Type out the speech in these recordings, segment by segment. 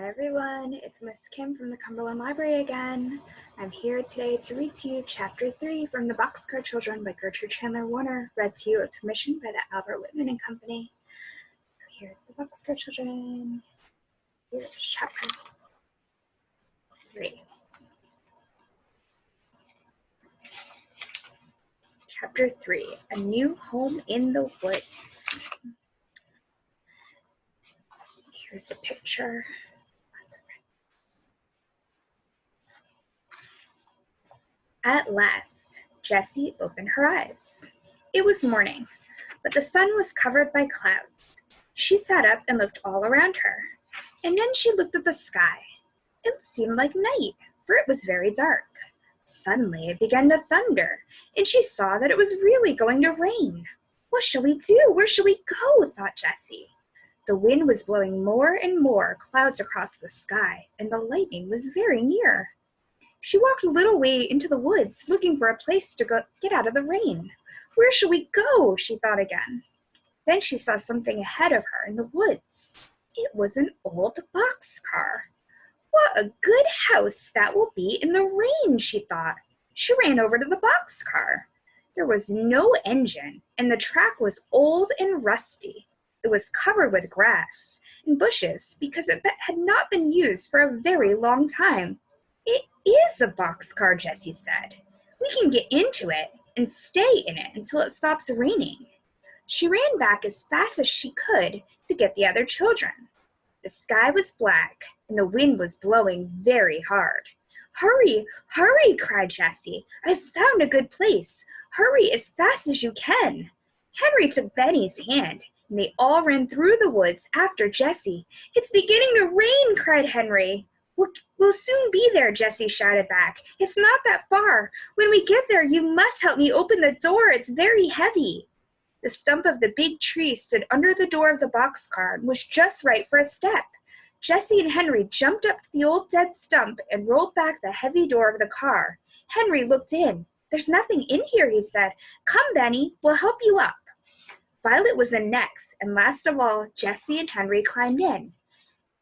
Hi everyone, it's Miss Kim from the Cumberland Library again. I'm here today to read to you Chapter 3 from the Boxcar Children by Gertrude Chandler Warner, read to you with permission by the Albert Whitman and Company. So here's the Boxcar Children. Here's Chapter 3. Chapter 3, A New Home in the Woods. Here's the picture. At last, Jessie opened her eyes. It was morning, but the sun was covered by clouds. She sat up and looked all around her, and then she looked at the sky. It seemed like night, for it was very dark. Suddenly it began to thunder, and she saw that it was really going to rain. What shall we do? Where shall we go? Thought Jessie. The wind was blowing more and more clouds across the sky, and the lightning was very near. She walked a little way into the woods, looking for a place to get out of the rain. Where shall we go? She thought again. Then she saw something ahead of her in the woods. It was an old boxcar. What a good house that will be in the rain, she thought. She ran over to the boxcar. There was no engine, and the track was old and rusty. It was covered with grass and bushes because it had not been used for a very long time. It is a boxcar, Jessie said. We can get into it and stay in it until it stops raining. She ran back as fast as she could to get the other children. The sky was black and the wind was blowing very hard. Hurry, hurry, cried Jessie. I've found a good place. Hurry as fast as you can. Henry took Benny's hand, and they all ran through the woods after Jessie. It's beginning to rain, cried Henry. We'll soon be there, Jessie shouted back. It's not that far. When we get there, you must help me open the door. It's very heavy. The stump of the big tree stood under the door of the boxcar and was just right for a step. Jessie and Henry jumped up to the old dead stump and rolled back the heavy door of the car. Henry looked in. There's nothing in here, he said. Come, Benny, we'll help you up. Violet was in next, and last of all, Jessie and Henry climbed in.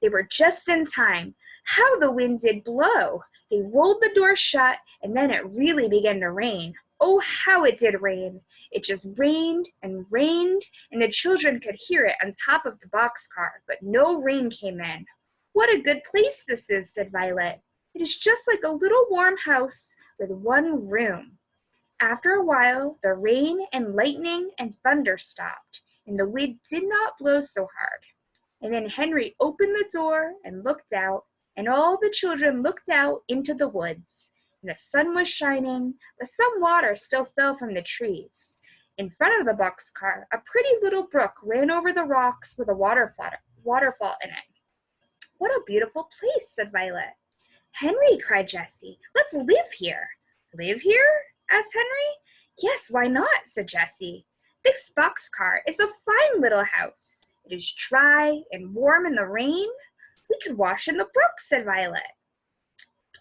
They were just in time. How the wind did blow! They rolled the door shut, and then it really began to rain. Oh, how it did rain! It just rained, and the children could hear it on top of the boxcar, but no rain came in. What a good place this is, said Violet. It is just like a little warm house with one room. After a while, the rain and lightning and thunder stopped, and the wind did not blow so hard. And then Henry opened the door and looked out, and all the children looked out into the woods. And the sun was shining, but some water still fell from the trees. In front of the boxcar, a pretty little brook ran over the rocks with a waterfall in it. What a beautiful place, said Violet. Henry, cried Jessie, let's live here. Live here? Asked Henry. Yes, why not, said Jessie. This boxcar is a fine little house. It is dry and warm in the rain. We could wash in the brook, said Violet.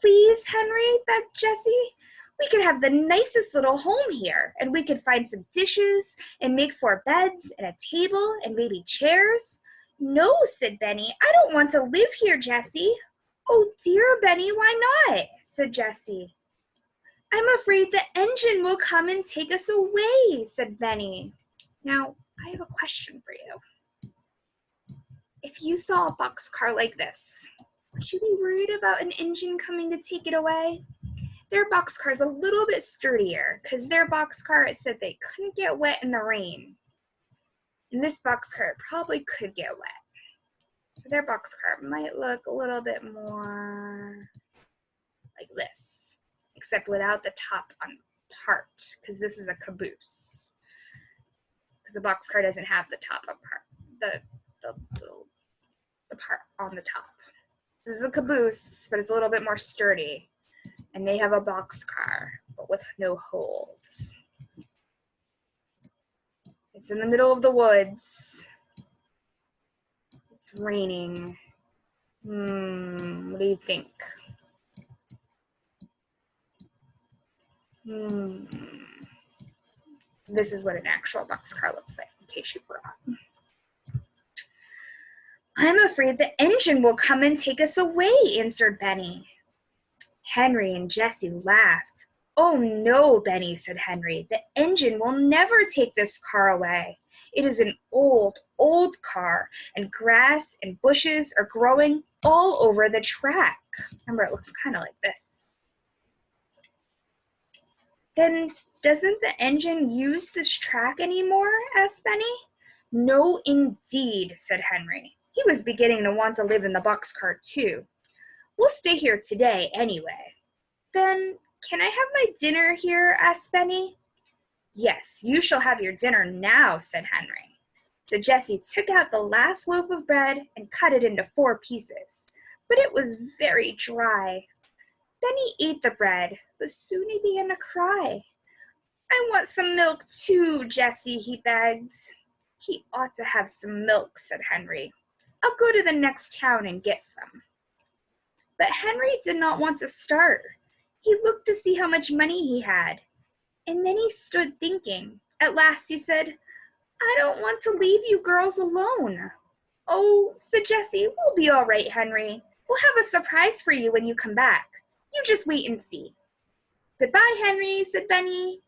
Please, Henry, begged Jessie. We could have the nicest little home here, and we could find some dishes and make 4 beds and a table and maybe chairs. No, said Benny, I don't want to live here, Jessie. Oh, dear Benny, why not? Said Jessie. I'm afraid the engine will come and take us away, said Benny. Now, I have a question for you. If you saw a boxcar like this, would you be worried about an engine coming to take it away? Their boxcar's a little bit sturdier, because their boxcar, it said they couldn't get wet in the rain. And this boxcar probably could get wet. So their boxcar might look a little bit more like this, except without the top on part, because this is a caboose. Because the boxcar doesn't have the top on part, the part on the top. This is a caboose, but it's a little bit more sturdy. And they have a boxcar, but with no holes. It's in the middle of the woods. It's raining. What do you think? This is what an actual boxcar looks like, in case you forgot. I'm afraid the engine will come and take us away, answered Benny. Henry and Jessie laughed. Oh no, Benny, said Henry. The engine will never take this car away. It is an old, old car, and grass and bushes are growing all over the track. Remember, it looks kind of like this. Then doesn't the engine use this track anymore? Asked Benny. No, indeed, said Henry. He was beginning to want to live in the boxcar too. We'll stay here today anyway. Then can I have my dinner here? Asked Benny. Yes, you shall have your dinner now, said Henry. So Jessie took out the last loaf of bread and cut it into 4 pieces, but it was very dry. Benny ate the bread, but soon he began to cry. I want some milk too, Jessie, he begged. He ought to have some milk, said Henry. I'll go to the next town and get some. But Henry did not want to start. He looked to see how much money he had, and then he stood thinking. At last he said, I don't want to leave you girls alone. Oh, said Jessie, we'll be all right, Henry. We'll have a surprise for you when you come back. You just wait and see. Goodbye, Henry, said Benny.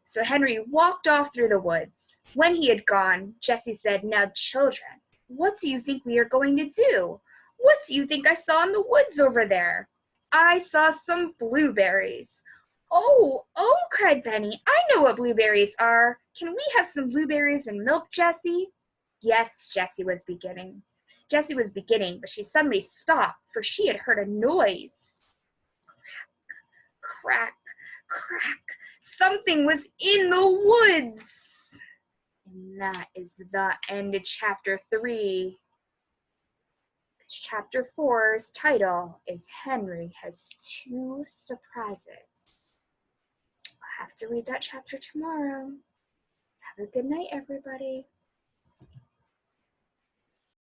So Henry walked off through the woods. When he had gone, Jessie said, Now, children, what do you think we are going to do? What do you think I saw in the woods over there? I saw some blueberries. Oh, cried Benny. I know what blueberries are. Can we have some blueberries and milk, Jessie? Yes, Jessie was beginning, but she suddenly stopped, for she had heard a noise. Crack, crack, crack. Something was in the woods. And that is the end of chapter 3. Chapter 4's title is Henry Has 2 Surprises. I'll have to read that chapter tomorrow. Have a good night, everybody.